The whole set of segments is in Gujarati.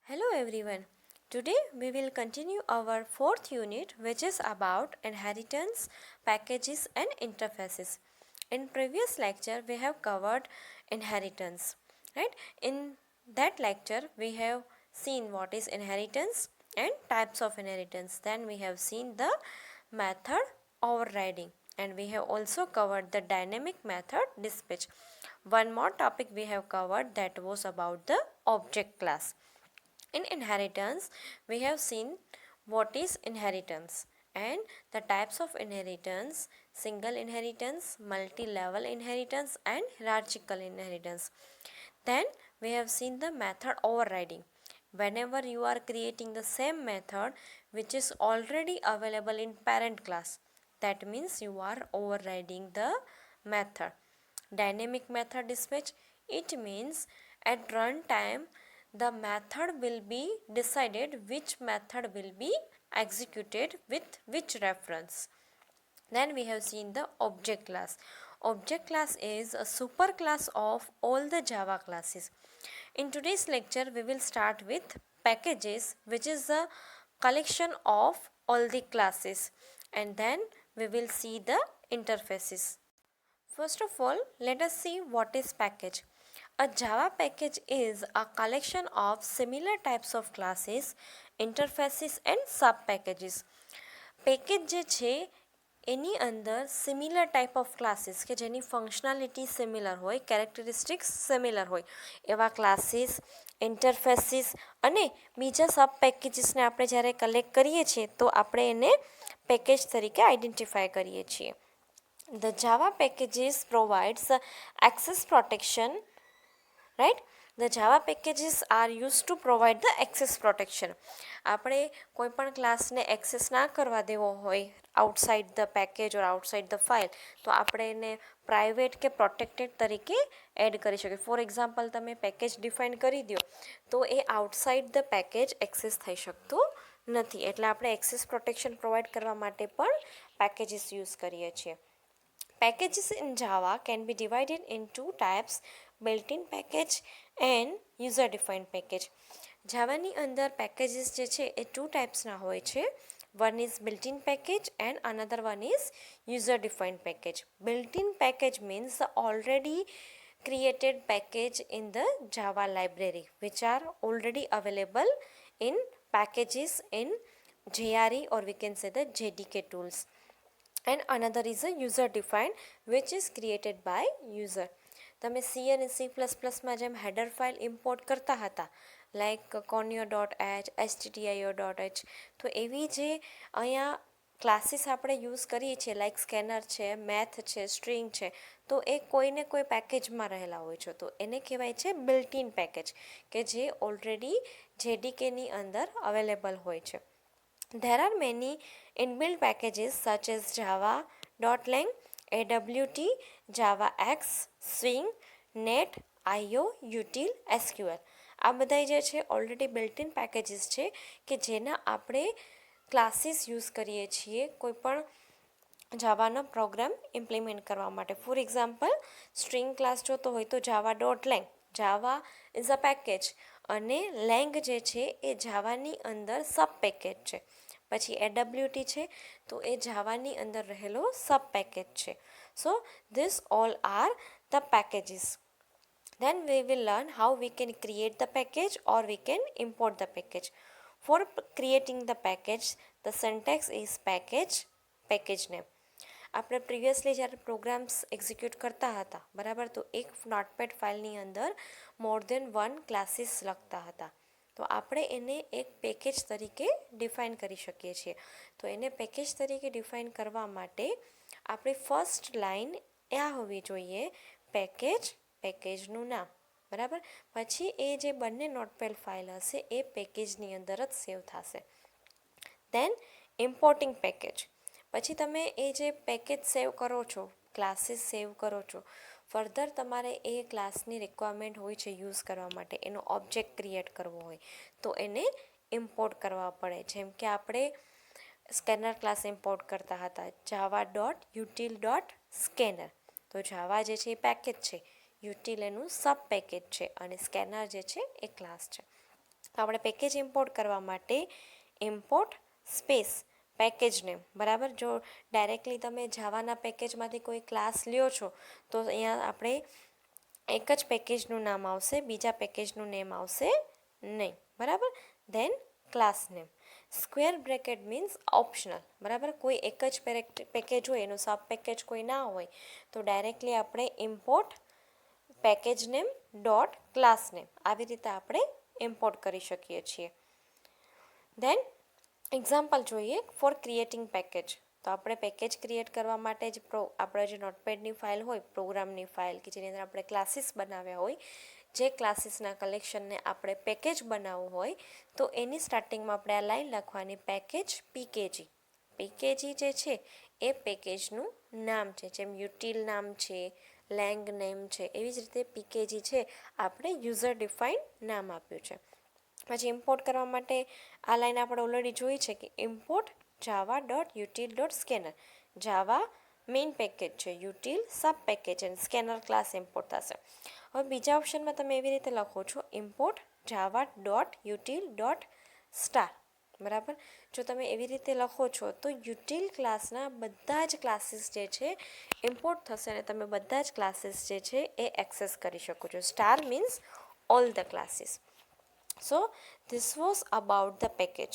Hello everyone. Today we will continue our fourth unit, which is about inheritance, packages and interfaces. In previous lecture we have covered inheritance, right? In that lecture we have seen what is inheritance and types of inheritance. Then we have seen the method overriding, and we have also covered the dynamic method dispatch. One more topic we have covered, that was about the object class. In inheritance, we have seen what is inheritance and the types of inheritance: single inheritance, multi-level inheritance and hierarchical inheritance. Then we have seen the method overriding. Whenever you are creating the same method which is already available in parent class, that means you are overriding the method. Dynamic method dispatch, it means at runtime the method will be decided which method will be executed with which reference. Then we have seen the object class. Object class is a superclass of all the Java classes. In today's lecture, we will start with packages, which is a collection of all the classes, and then we will see the interfaces. First of all, let us see what is package. A Java package is a collection of similar types of classes, interfaces and sub packages. Package જે છે એની અંદર સિમિલર ટાઈપ ઓફ ક્લાસીસ કે જેની ફંક્શનાલિટી સિમિલર હોય, કેરેક્ટરિસ્ટિક્સ સિમિલર હોય, એવા ક્લાસીસ, ઇન્ટરફેસીસ અને બીજા સબ પેકેજીસને આપણે જ્યારે કલેક્ટ કરીએ છીએ તો આપણે એને પેકેજ તરીકે આઈડેન્ટિફાય કરીએ છીએ. The Java packages provides access protection, right? The Java packages are used to provide the access protection. આપણે કોઈ પણ ક્લાસને એક્સેસ ના કરવા દેવો હોય outside the package or outside the file, તો આપણે એને પ્રાઇવેટ કે પ્રોટેક્ટેડ તરીકે એડ કરી શકીએ. ફોર એક્ઝામ્પલ, તમે પેકેજ ડિફાઇન કરી દો તો એ આઉટસાઇડ ધ પેકેજ એક્સેસ થઈ શકતું નથી. એટલે આપણે એક્સેસ પ્રોટેક્શન પ્રોવાઈડ કરવા માટે પણ પેકેજીસ યુઝ કરીએ છીએ. Packages in Java can be divided in two types: built-in package and user-defined package. જાવાની અંદર પેકેજીસ જે છે એ ટુ ટાઈપ્સના હોય છે. One is built-in package and another one is user-defined package. Built-in package means the already created package in the Java library which are already available in packages in JRE, or we can say the JDK tools. And another is a user defined, which is created by user. તમે સી અને C++માં જેમ હેડર ફાઇલ ઇમ્પોર્ટ કરતા હતા, લાઈક conio.h, stdio.h, તો એવી જે અહીંયા ક્લાસીસ આપણે યુઝ કરીએ છીએ, લાઈક સ્કેનર છે, મેથ છે, સ્ટ્રિંગ છે, તો એ કોઈને કોઈ પેકેજમાં રહેલા હોય છે, તો એને કહેવાય છે બિલ્ટ ઇન પેકેજ, કે જે ઓલરેડી જેડીકેની અંદર અવેલેબલ હોય છે. There are many inbuilt packages such as java.lang, awt, javax, swing, net, io, util, sql. આ બધા જે છે ઓલરેડી બિલ્ટ-ઇન પેકેજીસ છે કે જેના આપણે ક્લાસીસ યુઝ કરીએ છીએ કોઈ પણ જાવાનો પ્રોગ્રામ ઇમ્પ્લિમેન્ટ કરવા માટે. ફોર એક્ઝામ્પલ, સ્ટ્રિંગ ક્લાસ જોતો હોય તો java.lang, Java is a package અને લેંગ જે છે એ જાવાની અંદર સબ પેકેજ છે. પછી એડબ્લ્યુટી છે તો એ જાવાની અંદર રહેલો સબ પેકેજ છે. So this all are the packages. Then we will learn how we can create the package or we can import the package. For creating the package, the syntax is package name. આપણે પ્રિવિયસલી જ્યારે પ્રોગ્રામ્સ એક્ઝિક્યુટ કરતા હતા, બરાબર, તો એક નોટપેડ ફાઇલની અંદર મોર દેન વન ક્લાસીસ લખતા હતા. તો આપણે એને એક પેકેજ તરીકે ડિફાઇન કરી શકીએ છીએ. તો એને પેકેજ તરીકે ડિફાઇન કરવા માટે આપણી ફર્સ્ટ લાઇન આ હોવી જોઈએ: પેકેજ, પેકેજનું નામ, બરાબર. પછી એ જે બંને નોટપેડ ફાઇલ હશે એ પેકેજની અંદર જ સેવ થશે. દેન ઇમ્પોર્ટિંગ પેકેજ. પછી તમે એ જે પેકેજ સેવ કરો છો, ક્લાસીસ સેવ કરો છો, ફર્ધર તમારે એ ક્લાસની રિક્વાયરમેન્ટ હોય છે યુઝ કરવા માટે, એનો ઓબ્જેક્ટ ક્રિએટ કરવો હોય તો એને ઇમ્પોર્ટ કરવા પડે. જેમ કે આપણે સ્કેનર ક્લાસ ઇમ્પોર્ટ કરતા હતા, java.util.scanner. તો જાવા જે છે એ પેકેજ છે, યુટિલ એનું સબ પેકેજ છે અને સ્કેનર જે છે એ ક્લાસ છે. તો આપણે પેકેજ ઇમ્પોર્ટ કરવા માટે ઇમ્પોર્ટ સ્પેસ પેકેજ નેમ, બરાબર. જો ડાયરેક્ટલી તમે જાવાના પેકેજમાંથી કોઈ ક્લાસ લ્યો છો તો અહીંયા આપણે એક જ પેકેજનું નામ આવશે, બીજા પેકેજનું નેમ આવશે નહીં, બરાબર. Then class name. Square bracket means optional, બરાબર. કોઈ એક જ પેકેજ હોય, એનું સબ પેકેજ કોઈ ના હોય તો ડાયરેક્ટલી આપણે import package name dot class name આવી રીતે આપણે ઇમ્પોર્ટ કરી શકીએ છીએ. ધેન એક્ઝામ્પલ જોઈએ ફોર ક્રિએટિંગ પેકેજ. તો આપણે પેકેજ ક્રિએટ કરવા માટે જ આપણે જે નોટપેડની ફાઇલ હોય, પ્રોગ્રામની ફાઇલ કે જેની અંદર આપણે ક્લાસીસ બનાવ્યા હોય, જે ક્લાસીસના કલેક્શનને આપણે પેકેજ બનાવવું હોય તો એની સ્ટાર્ટિંગમાં આપણે આ લાઈન લખવાની, પેકેજ પીકેજી. પીકેજી જે છે એ પેકેજનું નામ છે, જેમ યુટિલ નામ છે, લેંગ નેમ છે, એવી જ રીતે પીકેજી છે આપણે યુઝર ડિફાઇન નામ આપ્યું છે. પછી ઇમ્પોર્ટ કરવા માટે આ લાઈન આપણે ઓલરેડી જોઈ છે કે ઇમ્પોર્ટ જાવા ડોટ યુટિલ ડોટ સ્કેનર. જાવા મેઇન પેકેજ છે, યુટિલ સબ પેકેજ અને સ્કેનર ક્લાસ ઇમ્પોર્ટ થશે. હવે બીજા ઓપ્શનમાં તમે એવી રીતે લખો છો ઇમ્પોર્ટ જાવા ડોટ યુટિલ ડોટ સ્ટાર, બરાબર. જો તમે એવી રીતે લખો છો તો યુટિલ ક્લાસના બધા જ ક્લાસીસ જે છે ઇમ્પોર્ટ થશે અને તમે બધા જ ક્લાસીસ જે છે એ એક્સેસ કરી શકો છો. Star means all the classes. So this was about the package,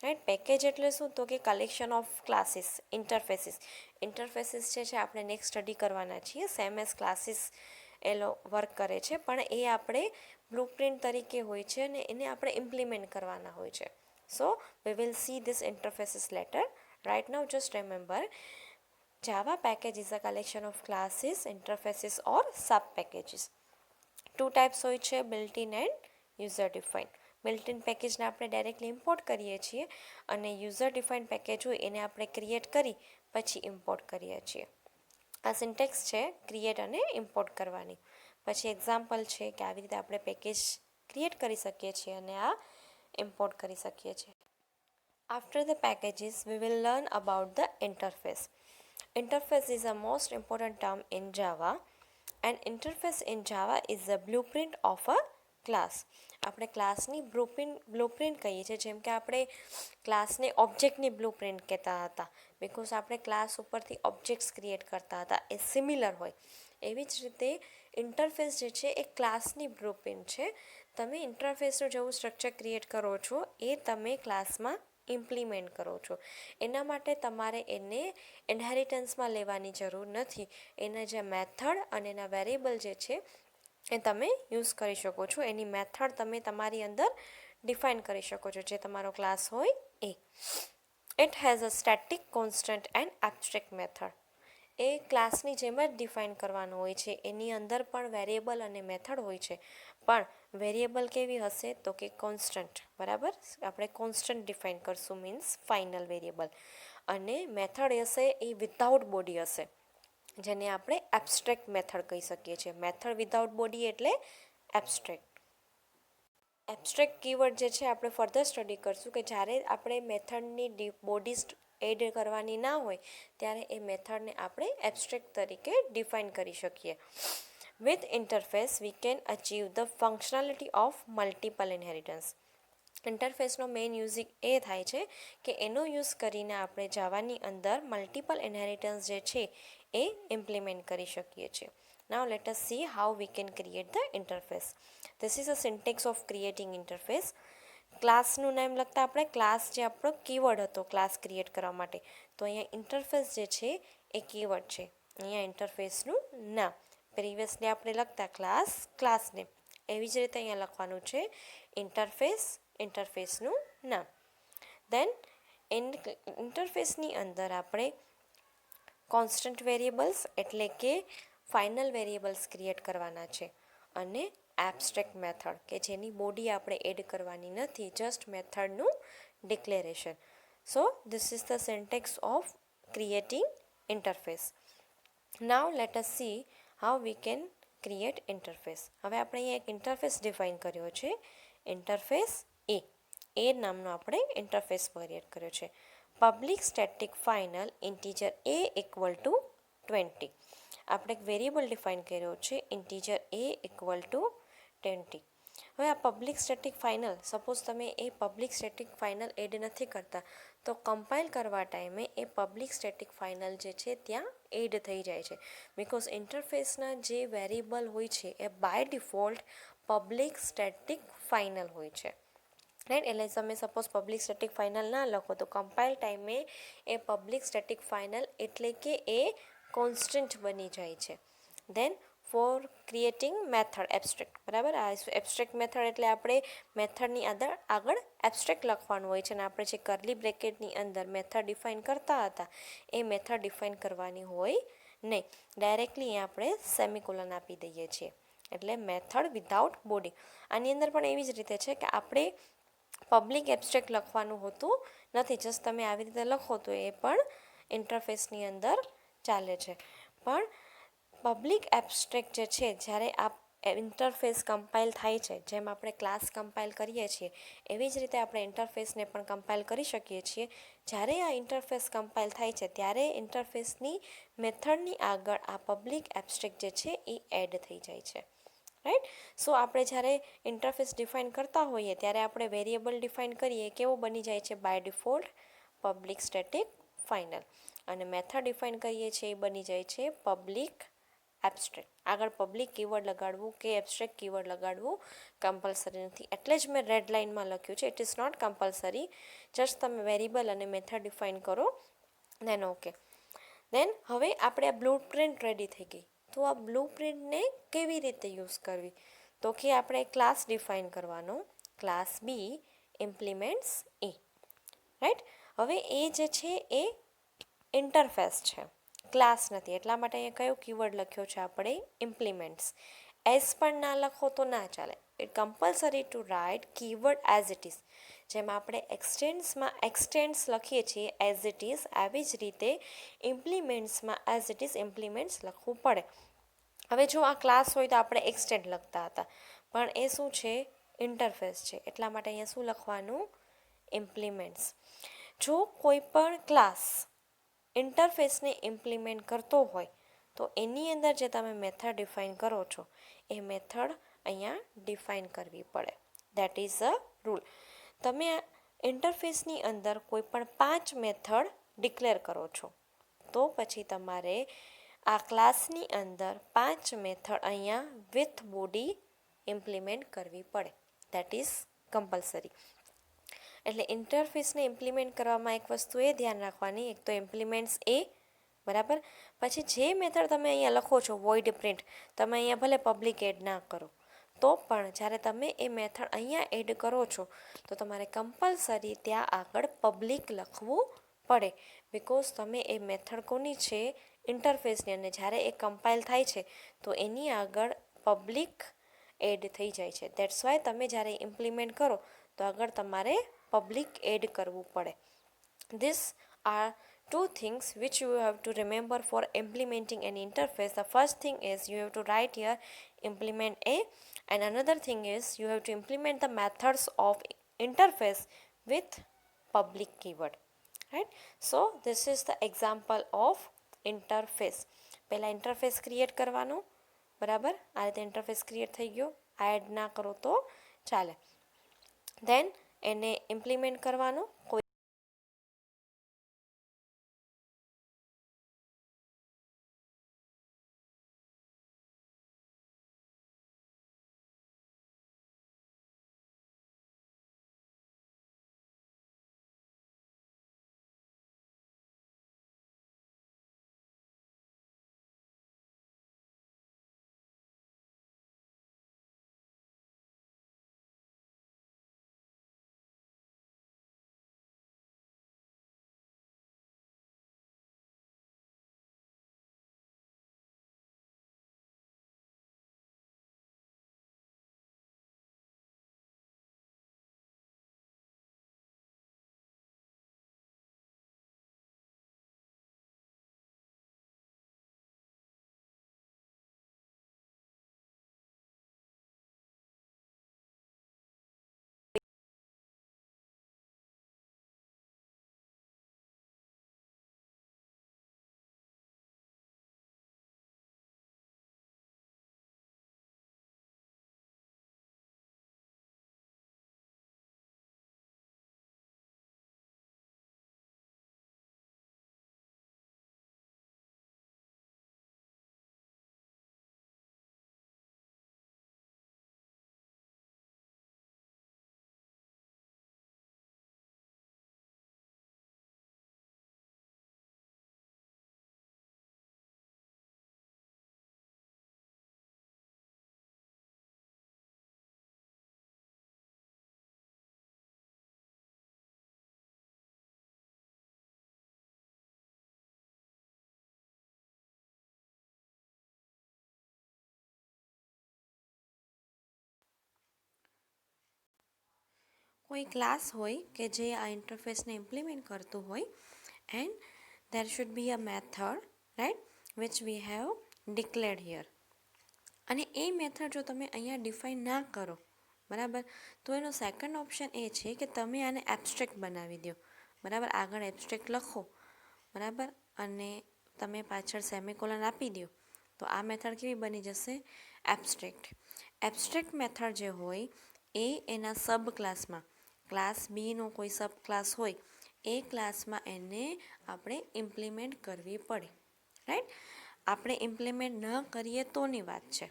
right. Package એટલે શું? તો કે collection of classes, interfaces. Interfaces જે છે આપણે નેક્સ્ટ સ્ટડી કરવાના છીએ, સેમ એઝ ક્લાસીસ વર્ક કરે છે, પણ એ આપણે બ્લુપ્રિન્ટ તરીકે હોય છે અને એને આપણે ઇમ્પ્લિમેન્ટ કરવાના હોય છે. So we will see this interfaces later. Right now just remember, Java package is a collection of classes, interfaces or sub packages. Two types હોય છે, built in and user define. Built in પેકેજને આપણે ડાયરેક્ટલી ઇમ્પોર્ટ કરીએ છીએ અને યુઝર ડિફાઇન પેકેજ હોય એને આપણે ક્રિએટ કરી પછી ઇમ્પોર્ટ કરીએ છીએ. આ સિન્ટેક્સ છે ક્રિએટ અને ઇમ્પોર્ટ કરવાની. પછી એક્ઝામ્પલ છે કે આવી રીતે આપણે પેકેજ ક્રિએટ કરી શકીએ છીએ અને આ ઇમ્પોર્ટ કરી શકીએ છીએ. After the packages, we will learn about the interface. Interface is a most important term in Java. An interface in Java is the blueprint of a class. આપણે ક્લાસની બ્લુપ્રિન્ટ કહીએ છીએ, જેમ કે આપણે ક્લાસને ઓબ્જેક્ટની બ્લુપ્રિન્ટ કહેતા હતા, બિકોઝ આપણે ક્લાસ ઉપરથી ઓબ્જેક્ટ્સ ક્રિએટ કરતા હતા, એ સિમિલર હોય. એવી જ રીતે ઇન્ટરફેસ જે છે એ ક્લાસની બ્લુપ્રિન્ટ છે. તમે ઇન્ટરફેસનું જેવું સ્ટ્રક્ચર ક્રિએટ કરો છો એ તમે ક્લાસમાં ઇમ્પ્લિમેન્ટ કરો છો. એના માટે તમારે એને ઇનહેરિટન્સમાં લેવાની જરૂર નથી. એના જે મેથડ અને એના વેરિયેબલ જે છે એ તમે યુઝ કરી શકો છો. એની મેથડ તમે તમારી અંદર ડિફાઇન કરી શકો છો, જે તમારો ક્લાસ હોય એ. It has a static, constant and abstract method. એ ક્લાસની જેમ જ ડિફાઇન કરવાનું હોય છે. એની અંદર પણ વેરિયેબલ અને મેથડ હોય છે, પણ વેરિયેબલ કેવી હશે તો કે કોન્સ્ટન્ટ, બરાબર. આપણે કોન્સ્ટન્ટ ડિફાઇન કરશું, મીન્સ ફાઇનલ વેરિયેબલ. અને મેથડ હશે એ વિધાઉટ બોડી હશે, જેને આપણે એબ્સ્ટ્રેક્ટ મેથડ કહી શકીએ છીએ. મેથડ વિધાઉટ બોડી એટલે એબ્સ્ટ્રેક્ટ. એબ્સ્ટ્રેક્ટ કીવર્ડ જે છે આપણે ફર્ધર સ્ટડી કરશું કે જ્યારે આપણે મેથડની બોડી એડ કરવાની ના હોય ત્યારે એ મેથડને આપણે એબ્સ્ટ્રેક્ટ તરીકે ડિફાઇન કરી શકીએ. With interface we can achieve the functionality of multiple inheritance. ઇન્ટરફેસનો મેઇન યુઝ એ થાય છે કે એનો યુઝ કરીને આપણે જાવાની અંદર મલ્ટિપલ ઇનહેરિટન્સ જે છે એ ઇમ્પ્લિમેન્ટ કરી શકીએ છીએ. Now let us see how we can create the interface. This is a syntax of creating interface. ક્લાસનું નામ લખતા આપણે ક્લાસ જે આપણો કીવર્ડ હતો ક્લાસ ક્રિએટ કરવા માટે, તો અહીંયા ઇન્ટરફેસ જે છે એ કીવર્ડ છે. અહીંયા ઇન્ટરફેસનું નામ પ્રિવિયસલી આપણે લખતા ક્લાસ નેમ, એવી જ રીતે અહીંયા લખવાનું છે ઇન્ટરફેસ, ઇન્ટરફેસનું નામ. દેન ઇન્ટરફેસની અંદર આપણે કોન્સ્ટન્ટ વેરિયેબલ્સ એટલે કે ફાઇનલ વેરિયેબલ્સ ક્રિએટ કરવાના છે અને એબ્સ્ટ્રેક્ટ મેથડ કે જેની બોડી આપણે એડ કરવાની નથી, જસ્ટ મેથડનું declaration. So this is the syntax of creating interface. Now let us see how we can create interface. હવે આપણે અહીંયા એક ઇન્ટરફેસ ડિફાઇન કર્યો છે, ઇન્ટરફેસ એ નામનો આપણે ઇન્ટરફેસ ક્રિએટ કર્યો છે. Public static final integer A equal to 20. આપણે એક વેરિયેબલ ડિફાઇન કર્યો છે ઇન્ટીજર એ ઇક્વલ ટુ 20. હવે આ પબ્લિક સ્ટેટિક ફાઇનલ, સપોઝ તમે એ પબ્લિક સ્ટેટિક ફાઇનલ એડ નથી કરતા, તો કમ્પાઇલ કરવા ટાઈમે એ પબ્લિક સ્ટેટિક ફાઇનલ જે છે ત્યાં એડ થઈ જાય છે. બિકોઝ ઇન્ટરફેસના જે વેરિયેબલ હોય છે એ by default public static final હોય છે. રાઈટ, એટલે તમે સપોઝ પબ્લિક સ્ટેટિક ફાઇનલ ના લખો તો કમ્પાઇલ ટાઈમે એ પબ્લિક સ્ટેટિક ફાઇનલ એટલે કે એ કોન્સ્ટન્ટ બની જાય છે. Then for creating method abstract, બરાબર, આ એબ્સ્ટ્રેક્ટ મેથડ એટલે આપણે મેથડની આગળ એબ્સ્ટ્રેક્ટ લખવાનું હોય છે અને આપણે જે કરલી બ્રેકેટની અંદર મેથડ ડિફાઇન કરતા હતા એ મેથડ ડિફાઇન કરવાની હોય નહીં. ડાયરેક્ટલી આપણે સેમિકોલન આપી દઈએ છીએ, એટલે મેથડ વિધાઉટ બોડી. આની અંદર પણ એવી જ રીતે છે કે આપણે પબ્લિક એબ્સ્ટ્રેક્ટ લખવાનું હોતું નથી, જસ્ટ તમે આવી રીતે લખો તો એ પણ ઇન્ટરફેસની અંદર ચાલે છે. પણ પબ્લિક એબ્સ્ટ્રેક્ટ જે છે, જ્યારે આ ઇન્ટરફેસ કમ્પાઇલ થાય છે, જેમ આપણે ક્લાસ કમ્પાઇલ કરીએ છીએ એવી જ રીતે આપણે ઇન્ટરફેસને પણ કમ્પાઇલ કરી શકીએ છીએ. જ્યારે આ ઇન્ટરફેસ કમ્પાઇલ થાય છે ત્યારે ઇન્ટરફેસની મેથડની આગળ આ પબ્લિક એબ્સ્ટ્રેક્ટ જે છે એ એડ થઈ જાય છે. રાઈટ, સો આપણે જ્યારે ઇન્ટરફેસ ડિફાઇન કરતા હોઈએ ત્યારે આપણે વેરિયેબલ ડિફાઇન કરીએ, કેવો બની જાય છે by default public static final, અને મેથડ ડિફાઇન કરીએ છીએ એ બની જાય છે પબ્લિક એબ્સ્ટ્રેક્ટ. આગળ પબ્લિક કીવર્ડ લગાડવું કે એબ્સ્ટ્રેક્ટ કીવર્ડ લગાડવું કમ્પલસરી નથી, એટલે જ મેં રેડ લાઇનમાં લખ્યું છે it is not compulsory. Just તમે વેરિયેબલ અને મેથડ ડિફાઇન કરો, દેન ઓકે. દેન હવે આપણે આ બ્લુ પ્રિન્ટ રેડી થઈ ગઈ. તો આ બ્લુ પ્રિન્ટને કેવી રીતે યુઝ કરવી, તો કે આપણે ક્લાસ ડિફાઇન કરવાનો, ક્લાસ બી ઇમ્પ્લિમેન્ટ્સ એ. રાઈટ, હવે એ જે છે એ ઇન્ટરફેસ છે, ક્લાસ નથી, એટલા માટે અહીંયા કયો કીવર્ડ લખ્યો છે આપણે ઇમ્પ્લિમેન્ટ્સ. એઝ પણ ના લખો તો ના ચાલે, it compulsory to write keyword as it is. જેમ આપણે એક્સટેન્સમાં એક્સટેન્સ લખીએ છીએ એઝ ઇટ ઇઝ, આવી જ રીતે ઇમ્પ્લિમેન્ટ્સમાં એઝ ઇટ ઇઝ ઇમ્પ્લિમેન્ટ્સ લખવું પડે. હવે જો આ ક્લાસ હોય તો આપણે એક્સટેન્ડ લખતા હતા, પણ એ શું છે ઇન્ટરફેસ છે, એટલા માટે અહીંયા શું લખવાનું ઇમ્પ્લિમેન્ટ્સ. જો કોઈ પણ ક્લાસ ઇન્ટરફેસને ઇમ્પ્લિમેન્ટ કરતો હોય તો એની અંદર જે તમે મેથડ ડિફાઇન કરો છો એ મેથડ અહીંયા ડિફાઇન કરવી પડે. That is a rule. તમે આ ઇન્ટરફેસની અંદર કોઈ પણ 5 મેથડ ડિક્લેર કરો છો તો પછી તમારે આ ક્લાસની અંદર 5 મેથડ અહીંયા વિથ બોડી ઇમ્પ્લિમેન્ટ કરવી પડે. That is compulsory. એટલે ઇન્ટરફેસને ઇમ્પ્લિમેન્ટ કરવામાં એક વસ્તુ એ ધ્યાન રાખવાની, એક તો ઇમ્પ્લિમેન્ટ્સ એ, બરાબર. પછી જે મેથડ તમે અહીંયા લખો છો વોઇડ પ્રિન્ટ, તમે અહીંયા ભલે પબ્લિક એડ ના કરો તો પણ જ્યારે તમે એ મેથડ અહીંયા એડ કરો છો તો તમારે કમ્પલસરી ત્યાં આગળ પબ્લિક લખવું પડે. બિકોઝ તમે એ મેથડ કોની છે ઇન્ટરફેસની, અને જ્યારે એ કમ્પાઇલ થાય છે તો એની આગળ પબ્લિક એડ થઈ જાય છે. દેટ્સ વાય તમે જ્યારે ઇમ્પ્લિમેન્ટ કરો તો આગળ તમારે પબ્લિક એડ કરવું પડે. This are two things which you have to remember for implementing an interface. The first thing is you have to write here implement a, and another thing is you have to implement the methods of interface with public keyword. Right, so this is the example of interface. પહેલા ઇન્ટરફેસ ક્રિએટ કરવાનું, બરાબર, આ રીતે ઇન્ટરફેસ ક્રિએટ થઈ ગયો, આ એડ ના કરો તો ચાલે. દેન એને ઇમ્પ્લિમેન્ટ કરવાનું, કોઈ કોઈ ક્લાસ હોય કે જે આ ઇન્ટરફેસને ઇમ્પ્લિમેન્ટ કરતું હોય and there should be a method, right, which we have declared here. અને એ મેથડ જો તમે અહીંયા ડિફાઇન ના કરો, બરાબર, તો એનો સેકન્ડ ઓપ્શન એ છે કે તમે આને એબ્સ્ટ્રેક્ટ બનાવી દો, બરાબર, આગળ એબ્સ્ટ્રેક્ટ લખો, બરાબર, અને તમે પાછળ સેમિકોલન આપી દો, તો આ મેથડ કેવી બની જશે? એબ્સ્ટ્રેક્ટ. એબ્સ્ટ્રેક્ટ મેથડ જે હોય એ એના સબ ક્લાસમાં, ક્લાસ બીનો કોઈ સબ ક્લાસ હોય એ ક્લાસમાં એને આપણે ઇમ્પ્લિમેન્ટ કરવી પડે, રાઈટ. આપણે ઇમ્પ્લિમેન્ટ ન કરીએ તોની વાત છે.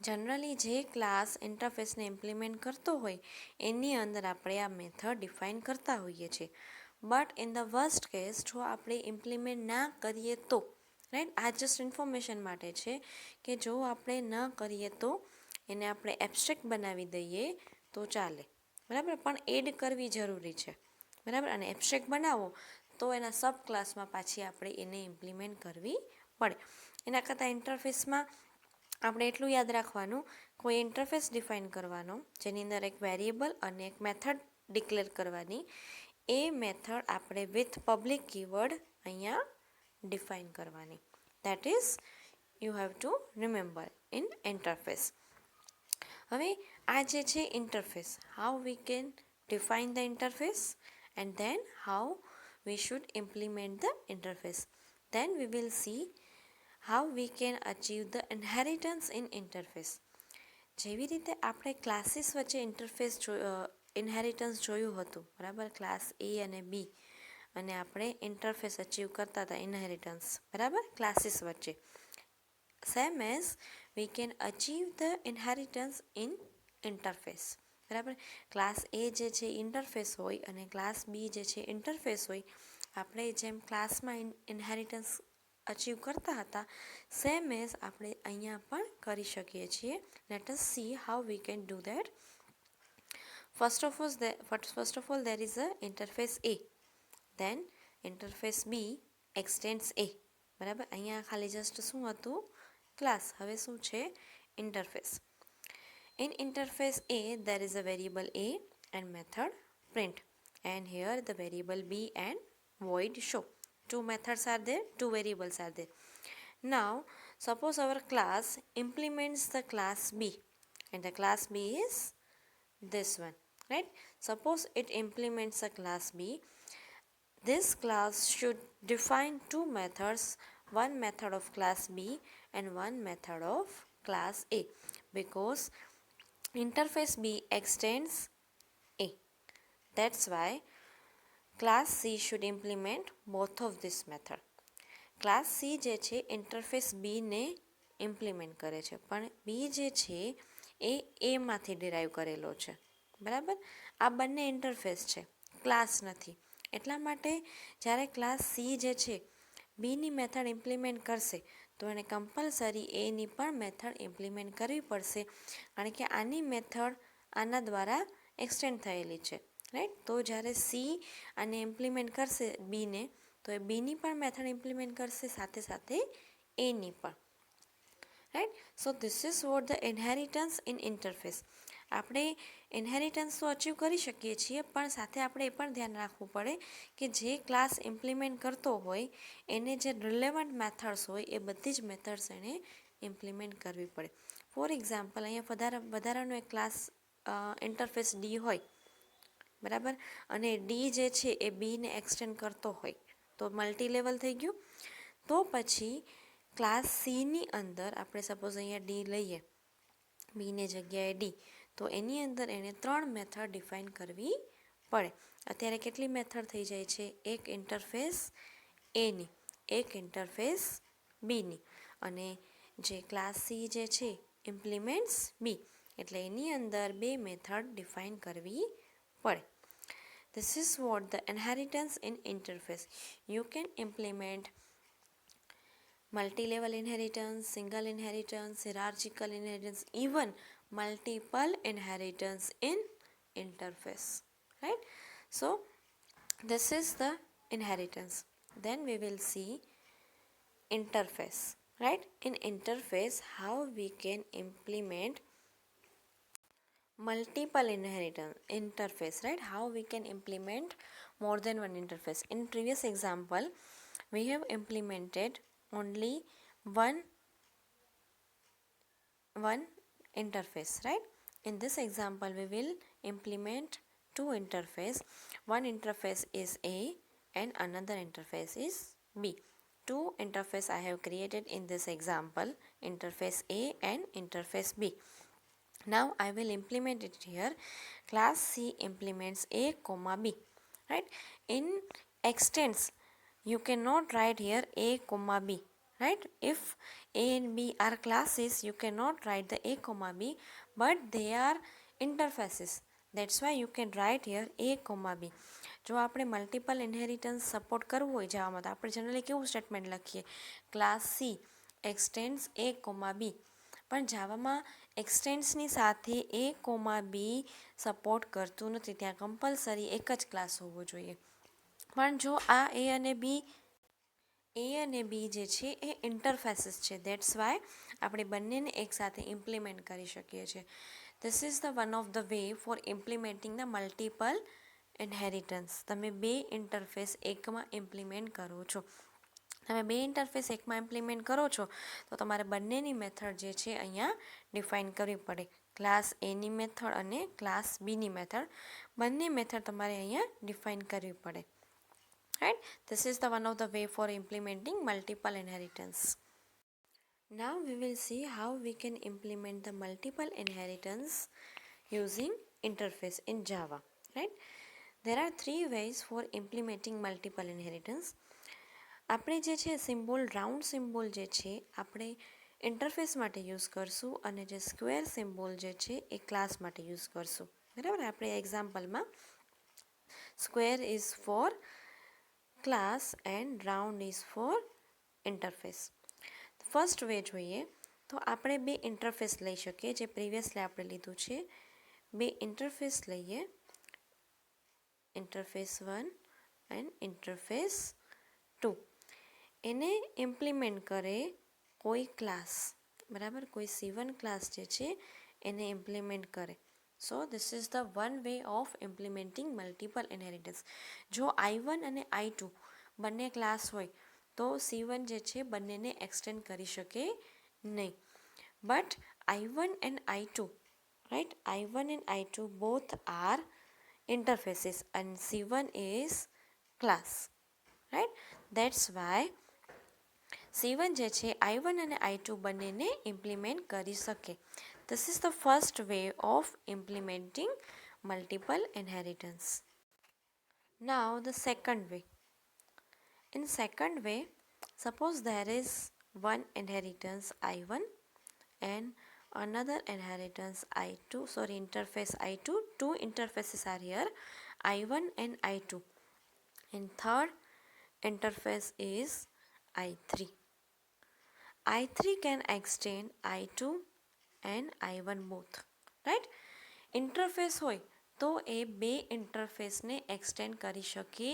જનરલી જે ક્લાસ ઇન્ટરફેસને ઇમ્પ્લિમેન્ટ કરતો હોય એની અંદર આપણે આ મેથડ ડિફાઇન કરતા હોઈએ છીએ. But in the worst case જો આપણે ઇમ્પ્લિમેન્ટ ના કરીએ તો, રાઈટ, આ જસ્ટ ઇન્ફોર્મેશન માટે છે કે જો આપણે ન કરીએ તો એને આપણે એબ્સ્ટ્રેક્ટ બનાવી દઈએ તો ચાલે, બરાબર, પણ એડ કરવી જરૂરી છે, બરાબર. અને એબ્સ્ટ્રેક્ટ બનાવો તો એના સબ ક્લાસમાં પાછી આપણે એને ઇમ્પ્લિમેન્ટ કરવી પડે. એના કરતાં ઇન્ટરફેસમાં આપણે એટલું યાદ રાખવાનું, કોઈ ઇન્ટરફેસ ડિફાઇન કરવાનો જેની અંદર એક વેરિયેબલ અને એક મેથડ ડિક્લેર કરવાની, એ મેથડ આપણે વિથ પબ્લિક કીવર્ડ અહીંયા ડિફાઇન કરવાની. That is you have to remember in interface. હવે આ જે છે interface, how we can define the interface and then how we should implement the interface. Then we will see how we can achieve the inheritance in interface. જેવી રીતે આપણે ક્લાસીસ વચ્ચે ઇન્હેરિટન્સ જોયું હતું, બરાબર, ક્લાસ એ અને બી, અને આપણે ઇન્ટરફેસ અચીવ કરતા હતા ઇન્હેરિટન્સ, બરાબર, ક્લાસીસ વચ્ચે. Same as we can achieve the inheritance in interface, બરાબર. ક્લાસ એ જે છે ઇન્ટરફેસ હોય અને ક્લાસ બી જે છે ઇન્ટરફેસ હોય, આપણે જેમ ક્લાસમાં ઇન્હેરિટન્સ અચીવ કરતા હતા સેમ એઝ આપણે અહીંયા પણ કરી શકીએ છીએ. Late us see how we can do that. First of all there is a interface A, then interface B extends A, બરાબર. અહીંયા ખાલી જસ્ટ શું હતું? ક્લાસ. હવે શું છે? Interface. In interface A, there is a variable A and method print. And here the variable B and void show. Two methods are there, two variables are there. Now, suppose our class implements the class B, and the class B is this one, right? Suppose it implements a class B. This class should define two methods, one method of class B and one method of class A, because interface B extends A. That's why class C should implement both of this method. Class C જે છે ઇન્ટરફેસ બીને ઇમ્પ્લિમેન્ટ કરે છે, પણ બી જે છે એ એમાંથી ડિરાઈવ કરેલો છે, બરાબર. આ બંને ઇન્ટરફેસ છે, ક્લાસ નથી. એટલા માટે જ્યારે ક્લાસ સી જે છે બીની મેથડ ઇમ્પ્લિમેન્ટ કરશે તો એને કમ્પલસરી એની પણ મેથડ ઇમ્પ્લિમેન્ટ કરવી પડશે, કારણ કે આની મેથડ આના દ્વારા એક્સટેન્ડ થયેલી છે, રાઈટ. તો જ્યારે સી આને ઇમ્પ્લિમેન્ટ કરશે બીને, તો એ બીની પણ મેથડ ઇમ્પ્લિમેન્ટ કરશે, સાથે સાથે એની પણ, right. So this is what the inheritance in interface. આપણે ઇન્હેરિટન્સ તો અચીવ કરી શકીએ છીએ, પણ સાથે આપણે એ પણ ધ્યાન રાખવું પડે કે જે ક્લાસ ઇમ્પ્લિમેન્ટ કરતો હોય એને જે રિલેવન્ટ મેથડ્સ હોય એ બધી જ મેથડ્સ એણે ઇમ્પ્લિમેન્ટ કરવી પડે. ફોર એક્ઝામ્પલ, અહીંયા વધારાનો એક ક્લાસ ઇન્ટરફેસ ડી હોય, બરાબર, અને ડી જે છે એ બીને એક્સટેન્ડ કરતો હોય, તો મલ્ટી લેવલ થઈ ગયું. તો પછી ક્લાસ સીની અંદર આપણે સપોઝ અહીંયા ડી લઈએ, બીની જગ્યાએ ડી, તો એની અંદર એને 3 મેથડ ડિફાઇન કરવી પડે. અત્યારે કેટલી મેથડ થઈ જાય છે? એક ઇન્ટરફેસ એની, એક ઇન્ટરફેસ બીની, અને જે ક્લાસ સી જે છે ઇમ્પ્લિમેન્ટ્સ બી, એટલે એની અંદર 2 મેથડ ડિફાઇન કરવી પડે. This is what the inheritance in interface. You can implement multi-level inheritance, single inheritance, hierarchical inheritance, even multiple inheritance in interface, right? So this is the inheritance. Then we will see interface, right? In interface, how we can implement multiple inheritance interface, right? How we can implement more than one interface. In previous example, we have implemented only one interface, right? In this example, we will implement two interface. One interface is A and another interface is B. Two interface I have created in this example, interface A and interface B. Now I will implement it here. Class C implements A comma B, right? In extents, you cannot write here A comma B, right? If A and B are classes, you cannot write the A comma B, but they are interfaces. That's why you can write here A comma B. જો આપણે મલ્ટિપલ ઇનહેરિટન્સ સપોર્ટ કરવું હોય જાવામાં તો આપણે જનરલી કેવું સ્ટેટમેન્ટ લખીએ, ક્લાસ સી એક્સટેન્ડ્સ એ કોમા બી. પણ જાવામાં એક્સટેન્ડ્સની સાથે એ કોમા બી સપોર્ટ કરતું નથી, ત્યાં કમ્પલસરી એક જ ક્લાસ હોવો જોઈએ. પણ જો આ એ અને બી જે છે એ ઇન્ટરફેસીસ છે, દેટ્સ વાય આપણે બંનેને એકસાથે ઇમ્પ્લિમેન્ટ કરી શકીએ છીએ. This is the one of the way for implementing the multiple inheritance. તમે બે ઇન્ટરફેસ એકમાં ઇમ્પ્લિમેન્ટ કરો છો. તમે બે ઇન્ટરફેસ એકમાં ઇમ્પ્લિમેન્ટ કરો છો તો તમારે બંનેની મેથડ જે છે અહીંયા ડિફાઇન કરવી પડે. ક્લાસ એની મેથડ અને ક્લાસ બીની મેથડ, બંને મેથડ તમારે અહીંયા ડિફાઇન કરવી પડે. Right? This is the one of the way for implementing multiple inheritance. Now we will see how we can implement the multiple inheritance using interface in Java. Right? There are three ways for implementing multiple inheritance. આપણે જે છે સિમ્બોલ, રાઉન્ડ સિમ્બોલ જે છે આપણે ઇન્ટરફેસ માટે યુઝ કરશું અને જે સ્ક્વેર સિમ્બોલ જે છે એ ક્લાસ માટે યુઝ કરશું. બરાબર, આપણે એક્ઝામ્પલમાં square is for class and round is for interface. First way જોઈએ તો આપણે બે ઇન્ટરફેસ લઈ શકીએ, જે પ્રીવિયસલી આપણે લીધું છે. બે ઇન્ટરફેસ લઈએ, ઇન્ટરફેસ 1 એન્ડ ઇન્ટરફેસ 2. એને ઇમ્પ્લિમેન્ટ કરે કોઈ ક્લાસ, બરાબર, કોઈ C1 ક્લાસ જે છે એને ઇમ્પ્લિમેન્ટ કરે. સો this is the one way of implementing multiple inheritance. જો I1 અને I2 બંને ક્લાસ હોય તો C1 જે છે બંનેને એક્સટેન્ડ કરી શકે નહીં. But I1 and I2, right, I1 and I2 both are interfaces and C1 is class, right? That's why C1 જે છે I1 અને I2 બંનેને ઇમ્પ્લિમેન્ટ કરી શકે. This is the first way of implementing multiple inheritance. Now the second way. In second way, suppose there is one inheritance I1 and another inheritance I2, sorry, interface I2. Two interfaces are here, I1 and I2. And third interface is I3. I3 can extend I2 and I1 both, right? Interface હોય તો એ બે ઇન્ટરફેસને એક્સટેન્ડ કરી શકે,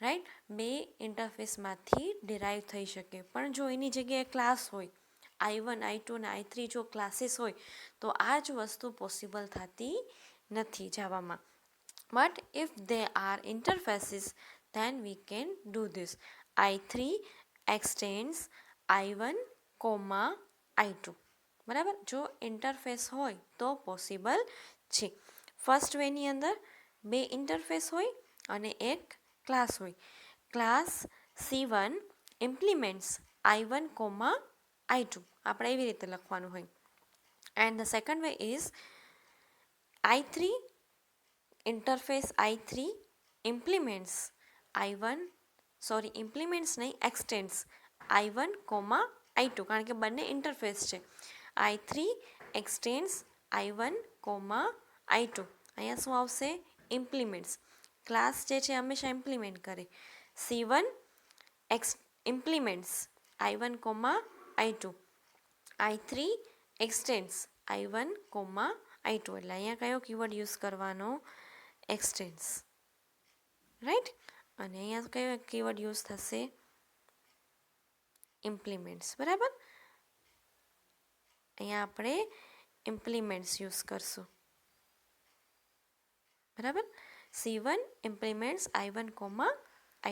રાઈટ, બે ઇન્ટરફેસમાંથી ડિરાઈવ થઈ શકે. પણ જો એની જગ્યાએ ક્લાસ હોય, I1, I2 અને I3 જો ક્લાસીસ હોય તો આ જ વસ્તુ પોસિબલ થતી નથી જાવામાં. But if they are interfaces then we can do this. I3 extends I1, I2. બરાબર, જો ઇન્ટરફેસ હોય તો પોસિબલ છે. ફર્સ્ટ વેની અંદર બે ઇન્ટરફેસ હોય અને એક ક્લાસ હોય. Class C1 implements I1, I2. આપણે એવી રીતે લખવાનું હોય. And the second way is I3 interface I3 implements I1, sorry, implements નહીં, એક્સટેન્ડ્સ I1, I2, કારણ કે બંને ઇન્ટરફેસ છે. I3 એક્સટેન્ડ્સ I1, I2. અહીંયા શું આવશે? ઇમ્પ્લિમેન્ટ્સ. ક્લાસ જે છે હંમેશા ઇમ્પ્લિમેન્ટ કરે. C1 implements I1, I2. I3 એક્સટેન્ડ્સ I1, I2. એટલે અહીંયા કયો કીવર્ડ યુઝ કરવાનો? એક્સટેન્ડ્સ, રાઈટ. અને અહીંયા કયો કીવર્ડ યુઝ થશે? ઇમ્પ્લિમેન્ટ્સ, બરાબર. અહીંયા આપણે ઇમ્પ્લિમેન્ટ્સ યુઝ કરશું. બરાબર. C1 implements I1 comma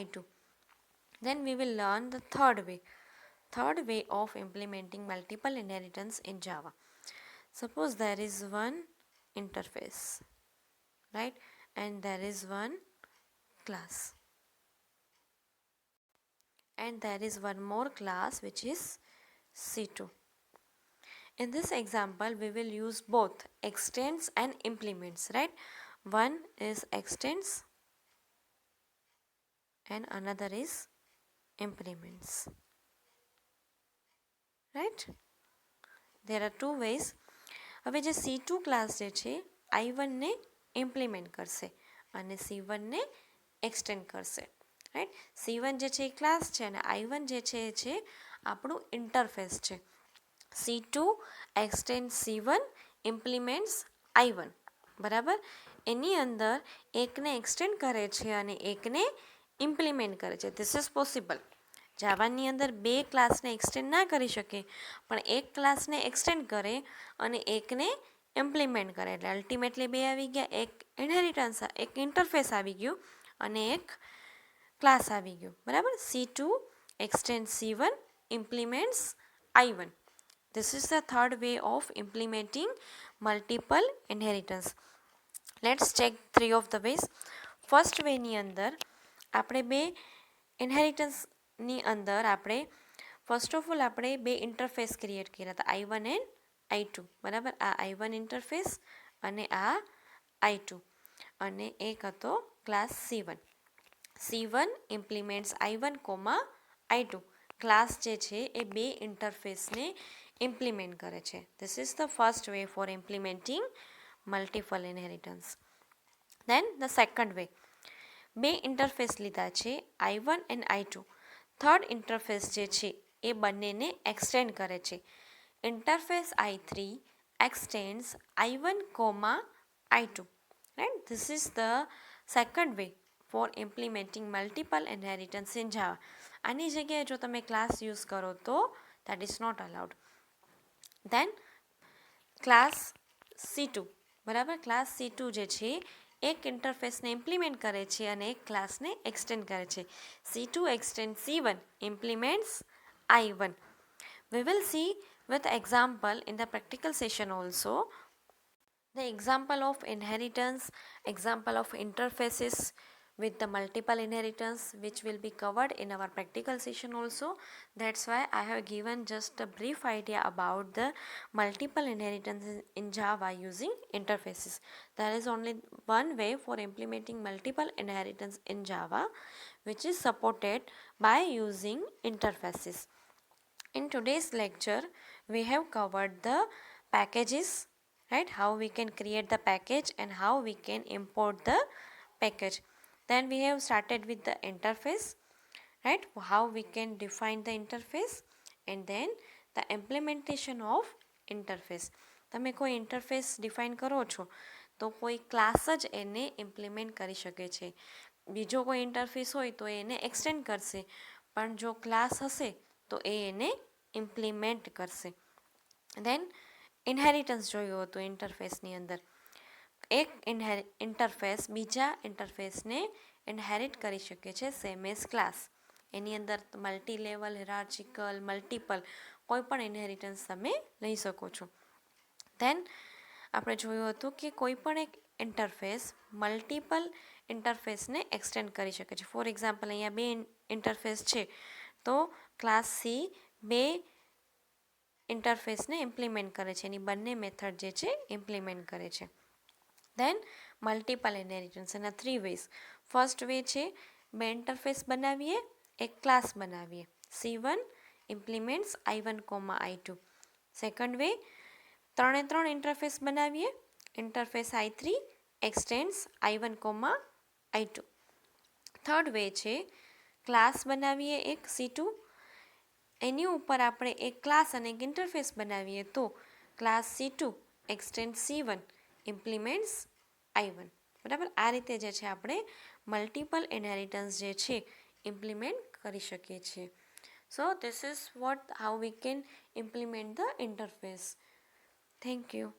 I2. Then we will learn the third way of implementing multiple inheritance in Java. Suppose there is one interface, right, and there is one class, and there is one more class which is C2. In this example, we will use both extends and implements, right? One is extends and another is implements, right? There are two ways. હવે જે C2 ક્લાસ જે છે I1 ને ઇમ્પ્લિમેન્ટ કરશે અને C1 ને એક્સટેન્ડ કરશે, રાઈટ. C1 જે છે એ ક્લાસ છે અને I1 જે છે એ છે આપણું ઇન્ટરફેસ છે. C2 extend C1 implements I1, બરાબર. એની અંદર એકને એક્સટેન્ડ કરે છે અને એકને ઇમ્પ્લિમેન્ટ કરે છે. This is possible. જાવાની અંદર બે ક્લાસને એક્સટેન્ડ ના કરી શકે, પણ એક ક્લાસને એક્સટેન્ડ કરે અને એકને ઇમ્પ્લિમેન્ટ કરે, એટલે અલ્ટિમેટલી બે આવી ગયા. એક ઇનહેરિટન્સ, એક ઇન્ટરફેસ આવી ગયું અને એક ક્લાસ આવી ગયું, બરાબર. C2 extends C1 implements I1. This is the third way of implementing multiple inheritance. Let's check three of the ways. First way ની અંદર આપણે બે ઇનહેરિટન્સની અંદર આપણે ફર્સ્ટ ઓફ ઓલ આપણે બે ઇન્ટરફેસ ક્રિએટ કર્યા હતા, I1 એન્ડ I2, બરાબર. આ I1 ઇન્ટરફેસ અને આ I2, અને એક હતો class C1. C1 implements I1 comma I2. Class જે છે એ બે ઇન્ટરફેસને ઇમ્પ્લિમેન્ટ કરે છે. This is the first way for implementing multiple inheritance. Then the second way, બે ઇન્ટરફેસ લીધા છે I1 and I2. Third interface જે છે એ બંનેને એક્સટેન્ડ કરે છે. Interface I3 extends I1 comma I2, right? This is the second way for implementing multiple inheritance in Java. આની જગ્યાએ જો તમે ક્લાસ યુઝ કરો તો that is not allowed. Then class C2, બરાબર. ક્લાસ C2 જે છે એક ઇન્ટરફેસને ઇમ્પ્લિમેન્ટ કરે છે અને એક ક્લાસને એક્સટેન્ડ કરે છે. C2 extends C1 implements I1. We will see with example in the practical session also. The example of inheritance, example of interfaces with the multiple inheritance, which will be covered in our practical session also. That's why I have given just a brief idea about the multiple inheritance in Java using interfaces. There is only one way for implementing multiple inheritance in Java, which is supported by using interfaces. In today's lecture, we have covered the packages, right? How we can create the package and how we can import the package. Then we have started with the interface, right? How we can define the interface, and then the implementation of interface. તમે કોઈ ઇન્ટરફેસ ડિફાઇન કરો છો તો કોઈ ક્લાસ જ એને ઇમ્પ્લિમેન્ટ કરી શકે છે. બીજો કોઈ ઇન્ટરફેસ હોય તો એને એક્સટેન્ડ કરશે, પણ જો ક્લાસ હશે તો એ એને ઇમ્પ્લિમેન્ટ કરશે. દેન ઇનહેરિટન્સ જોયું હતું ઇન્ટરફેસની અંદર. એક ઇન્ટરફેસ બીજા ઇન્ટરફેસને ઇનહેરિટ કરી શકે છે, સેમ એઝ ક્લાસ. એની અંદર મલ્ટી લેવલ, હિરાર્ચિકલ, મલ્ટિપલ કોઈ પણ ઇનહેરિટન્સ તમે લઈ શકો છો. દેન આપણે જોયું હતું કે કોઈ પણ એક ઇન્ટરફેસ મલ્ટિપલ ઇન્ટરફેસને એક્સટેન્ડ કરી શકે છે. ફોર એક્ઝામ્પલ, અહીંયા બે ઇન્ટરફેસ છે તો ક્લાસ સી બે ઇન્ટરફેસને ઇમ્પ્લિમેન્ટ કરે છે, એની બંને મેથડ જે છે ઇમ્પ્લિમેન્ટ કરે છે. દેન મલ્ટિપલ ઇનહેરિટન્સ એના થ્રી વેઝ. ફર્સ્ટ વે છે બે ઇન્ટરફેસ બનાવીએ, એક ક્લાસ બનાવીએ. C1 implements I1 comma I2. Second way, ત્રણે ત્રણ ઇન્ટરફેસ બનાવીએ, interface I3 extends I1 comma I2. Third way છે ક્લાસ બનાવીએ એક C2, એની ઉપર આપણે એક ક્લાસ અને એક ઇન્ટરફેસ બનાવીએ તો class C2 extends C1 implements I1, બરાબર. આ રીતે જે છે આપણે મલ્ટિપલ ઇનહેરિટન્સ જે છે ઇમ્પ્લિમેન્ટ કરી શકીએ છીએ. સો this is what how we can implement the interface. Thank you.